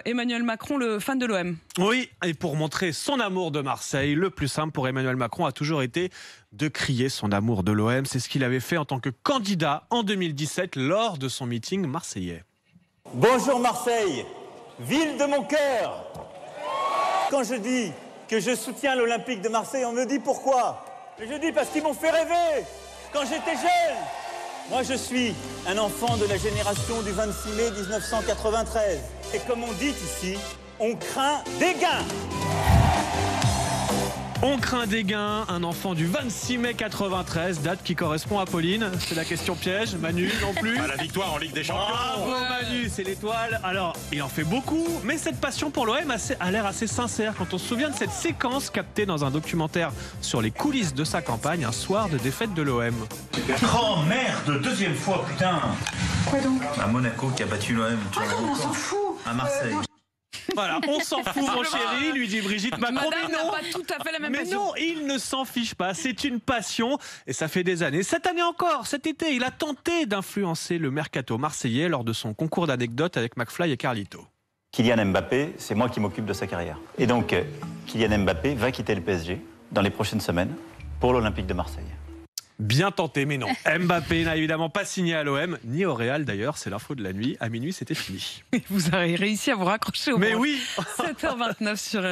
Emmanuel Macron, le fan de l'OM. Oui, et pour montrer son amour de Marseille, le plus simple pour Emmanuel Macron a toujours été de crier son amour de l'OM. C'est ce qu'il avait fait en tant que candidat en 2017 lors de son meeting marseillais. Bonjour Marseille, ville de mon cœur. Quand je dis que je soutiens l'Olympique de Marseille, on me dit pourquoi. Et je dis parce qu'ils m'ont fait rêver quand j'étais jeune. Moi je suis un enfant de la génération du 26 mai 1993. Et comme on dit ici, on craint des gains. On craint des gains, un enfant du 26 mai 93, date qui correspond à Pauline. C'est la question piège. Manu, non plus. La victoire en Ligue des Champions. Bravo Manu, c'est l'étoile. Alors, il en fait beaucoup, mais cette passion pour l'OM a l'air assez sincère quand on se souvient de cette séquence captée dans un documentaire sur les coulisses de sa campagne, un soir de défaite de l'OM. Oh merde, deuxième fois, putain. Quoi donc? À Monaco qui a battu l'OM. On s'en fout. À Marseille. Voilà, on s'en fout mon chéri, lui dit Brigitte Macron. Madame Mais n'a non, pas tout à fait la même mais passion. non, il ne s'en fiche pas. C'est une passion et ça fait des années. Cette année encore, cet été, il a tenté d'influencer le mercato marseillais lors de son concours d'anecdotes avec McFly et Carlito. Kylian Mbappé, c'est moi qui m'occupe de sa carrière. Et donc, Kylian Mbappé va quitter le PSG dans les prochaines semaines pour l'Olympique de Marseille. Bien tenté, mais non. Mbappé n'a évidemment pas signé à l'OM, ni au Real d'ailleurs. C'est l'info de la nuit. À minuit, c'était fini. Vous avez réussi à vous raccrocher au Mais bras. oui 7h29 sur